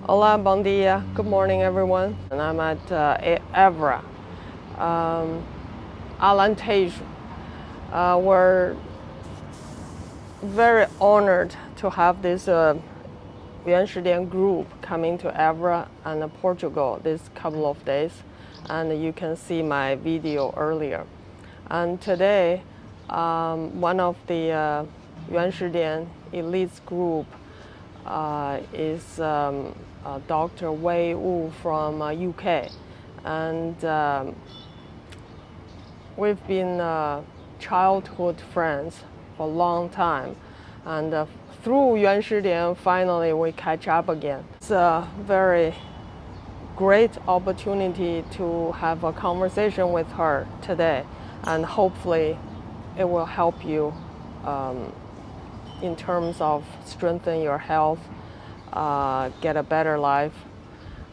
Hola, bom dia. Good morning, everyone. And I'm at Evra, Alentejo. We're very honored to have this Yuan Shidian group coming to Evra and Portugal this couple of days. And you can see my video earlier. And today, one of the Yuan Shidian elites group is Dr. Wei Wu from UK, and we've been childhood friends for a long time, and through Yuan Shidian, finally we catch up again. It's a very great opportunity to have a conversation with her today, and hopefully it will help you in terms of strengthen your health, get a better life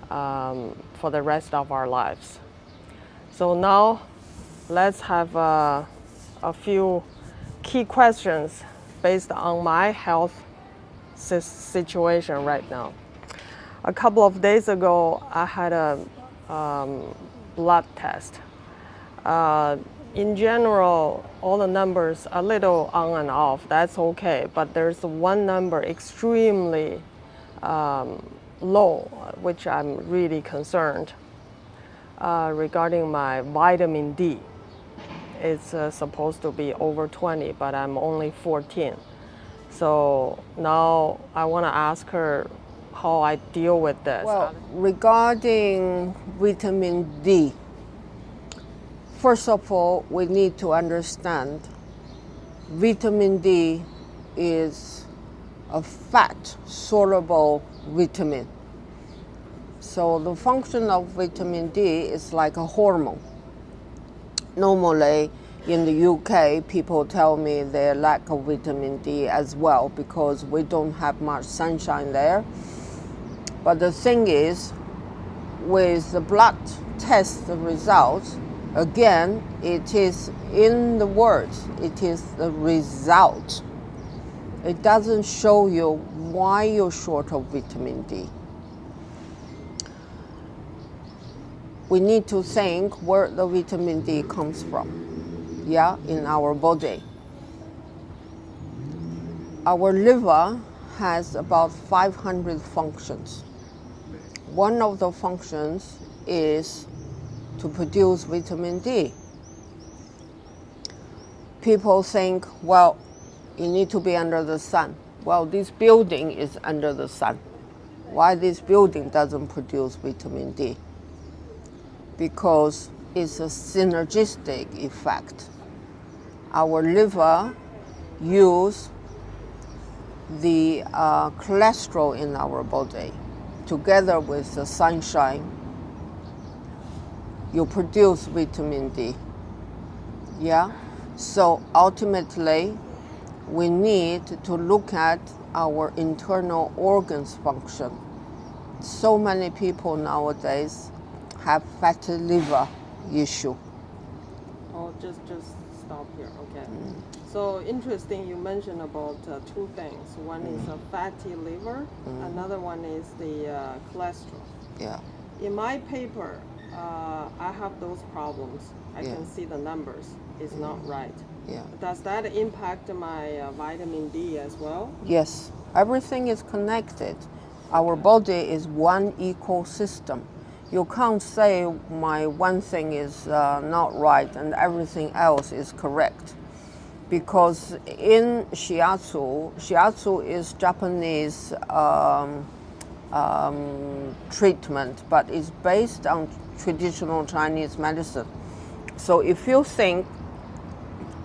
for the rest of our lives. So now let's have a few key questions based on my health situation right now. A couple of days ago, I had a blood test. In general, all the numbers a little on and off, that's okay, but there's one number extremely low, which I'm really concerned regarding my vitamin D. It's supposed to be over 20, but I'm only 14. So now I want to ask her how I deal with this. Well, regarding vitamin D, first of all, we need to understand vitamin D is a fat soluble vitamin. So the function of vitamin D is like a hormone. Normally in the UK, people tell me they lack of vitamin D as well because we don't have much sunshine there. But the thing is, with the blood test results, again, it is in the words, it is the result. It doesn't show you why you're short of vitamin D. We need to think where the vitamin D comes from, in our body. Our liver has about 500 functions. One of the functions is to produce vitamin D. People think, well, you need to be under the sun. Well, this building is under the sun. Why this building doesn't produce vitamin D? Because it's a synergistic effect. Our liver uses the cholesterol in our body together with the sunshine. You produce vitamin D. So ultimately, we need to look at our internal organs function. So many people nowadays have fatty liver issue. Oh, just stop here, okay. So interesting, you mentioned about two things. One is a fatty liver, another one is the cholesterol. Yeah. In my paper, I have those problems. I can see the numbers is not right. Yeah. Does that impact my vitamin D as well? Yes. Everything is connected. Our body is one ecosystem. You can't say my one thing is not right and everything else is correct. Because in shiatsu is Japanese treatment, but it's based on traditional Chinese medicine. So if you think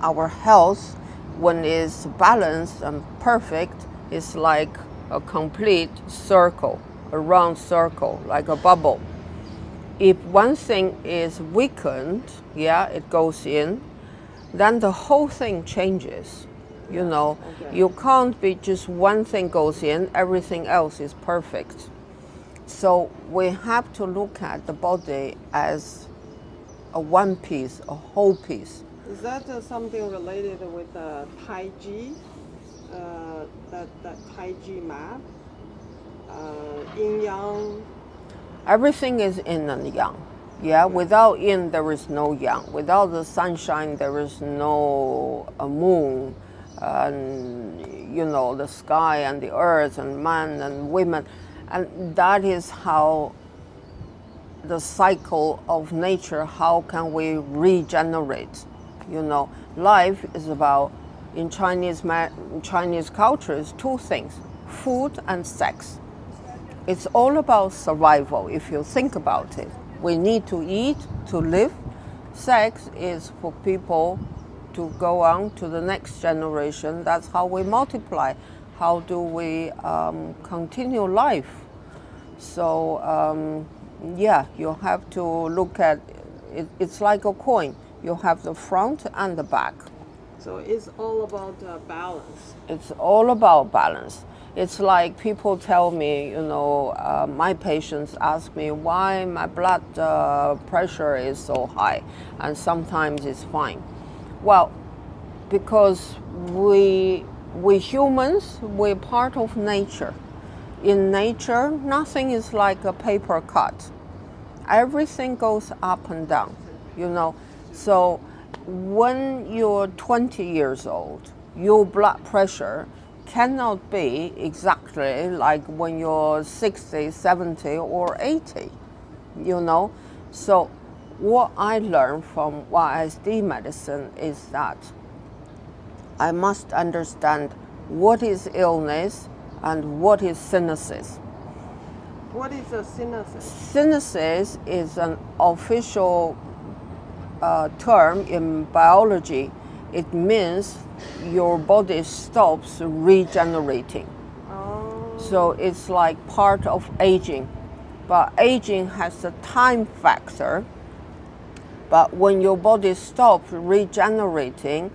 our health, when it's balanced and perfect, is like a complete circle, a round circle, like a bubble. If one thing is weakened, it goes in, then the whole thing changes. You can't be just one thing goes in, everything else is perfect. So we have to look at the body as a one piece, a whole piece. Is that something related with Tai Chi, that Tai Chi map? yin yang. Everything is yin and yang. Yeah, without yin there is no yang. Without the sunshine there is no moon, and you know, the sky and the earth and man and women, and that is how the cycle of nature. How can we regenerate? You know, life is about, in Chinese culture, is two things: food and sex. It's all about survival if you think about it. We need to eat to live. Sex is for people to go on to the next generation. That's how we multiply. How do we continue life? So yeah, you have to look at it. It's like a coin. You have the front and the back. So it's all about balance. It's all about balance. It's like people tell me, you know, my patients ask me why my blood pressure is so high, and sometimes it's fine. Well, because we humans, we're part of nature. In nature, nothing is like a paper cut. Everything goes up and down, you know. So when you're 20 years old, your blood pressure cannot be exactly like when you're 60, 70, or 80, you know. So what I learned from YSD medicine is that I must understand what is illness and what is synesis. What is a synesis? Synesis is an official term in biology. It means your body stops regenerating. Oh. So it's like part of aging. But aging has a time factor. But when your body stops regenerating,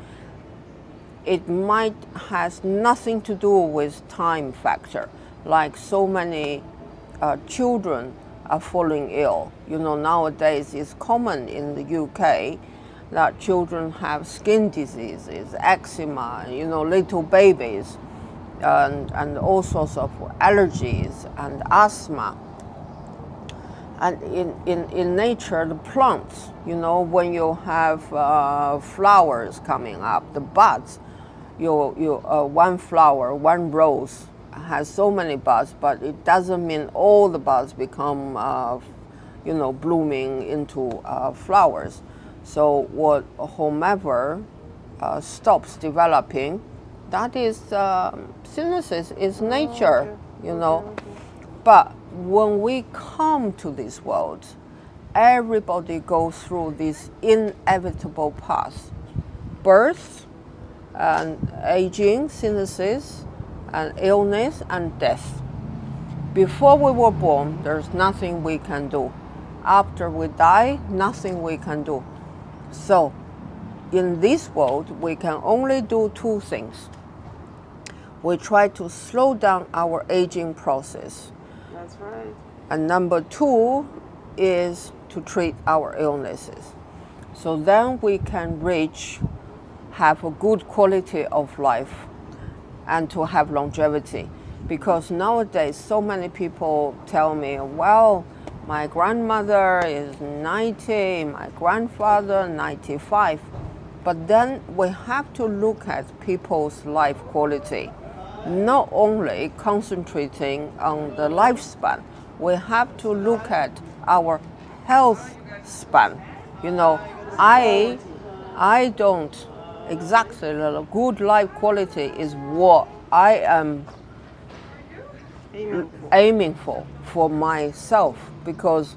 it might has nothing to do with time factor. Like so many children are falling ill. You know, nowadays it's common in the UK that children have skin diseases, eczema, you know, little babies, and all sorts of allergies and asthma. And in nature, the plants, you know, when you have flowers coming up, the buds, one flower, one rose has so many buds, but it doesn't mean all the buds become, you know, blooming into flowers. So whomever stops developing, that is synesis, is nature, Okay. you know. Okay. But when we come to this world, everybody goes through this inevitable path: birth, and aging, synesis, and illness, and death. Before we were born, there's nothing we can do. After we die, nothing we can do. So, in this world, we can only do two things. We try to slow down our aging process. That's right. And number two is to treat our illnesses. So then we can have a good quality of life and to have longevity. Because nowadays so many people tell me, well, my grandmother is 90, my grandfather 95. But then we have to look at people's life quality, not only concentrating on the lifespan. We have to look at our health span. You know, I don't exactly, the good life quality is what I am aiming for myself, because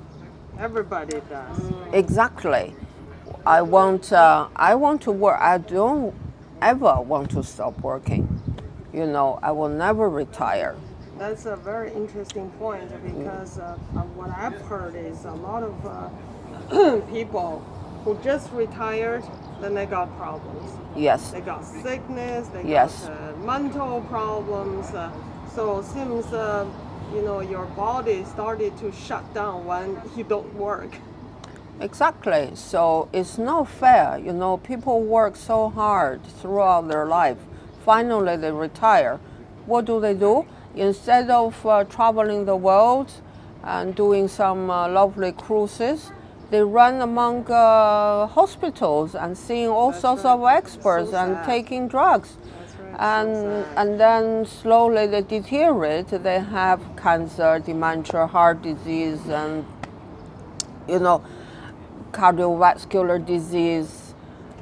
Everybody does. exactly, I want to work. I don't ever want to stop working. You know, I will never retire. That's a very interesting point, because what I've heard is a lot of people who just retired, then they got problems. Yes. They got sickness, they Yes. got mental problems. So it seems, you know, your body started to shut down when you don't work. Exactly. So it's not fair. You know, people work so hard throughout their life. Finally, they retire. What do? instead of traveling the world and doing some lovely cruises, they run among hospitals and seeing all sorts of experts and taking drugs. And then slowly they deteriorate. They have cancer, dementia, heart disease, and cardiovascular disease,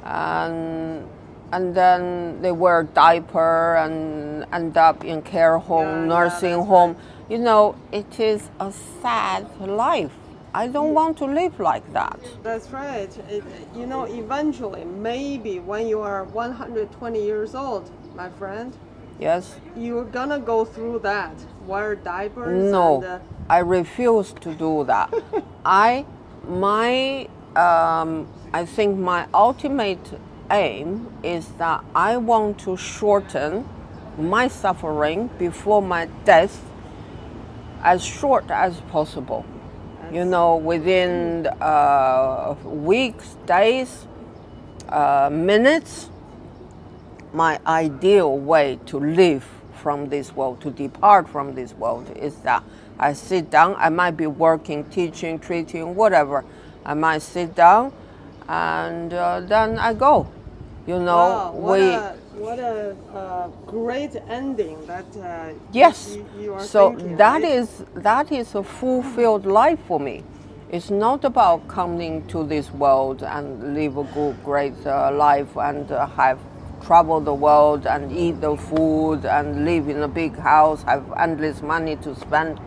and then they wear diaper and end up in care home, nursing home. Right. It is a sad life. I don't want to live like that. That's right. Eventually, maybe when you are 120 years old, my friend. Yes. You're gonna go through that. Wear diapers. No, and, I refuse to do that. I think my ultimate aim is that I want to shorten my suffering before my death as short as possible. Within weeks, days, minutes. My ideal way to live from this world, to depart from this world, is that I sit down. I might be working, teaching, treating, whatever. I might sit down, and then I go. Wow, what a great ending that. Yes. You are so thinking, that right? that is a fulfilled life for me. It's not about coming to this world and live a good, great life and have travel the world and eat the food and live in a big house, have endless money to spend.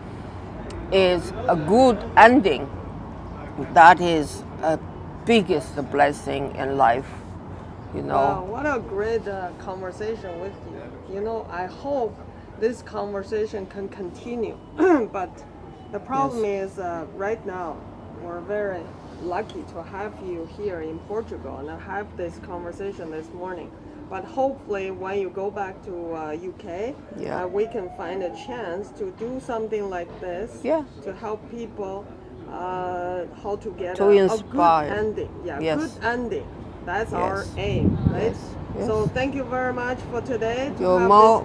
Is a good ending. That is a biggest blessing in life. Wow, what a great conversation with you. I hope this conversation can continue. But the problem is right now we're very lucky to have you here in Portugal and have this conversation this morning. But hopefully when you go back to UK, we can find a chance to do something like this to help people how to get a good ending. Good ending. That's our aim, right? Yes. So thank you very much for today. You're most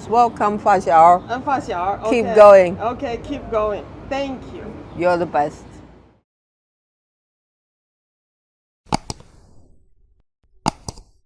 welcome, Fa Xiao. Fa Xiao. Okay. Keep going. Okay, keep going. Thank you. You're the best.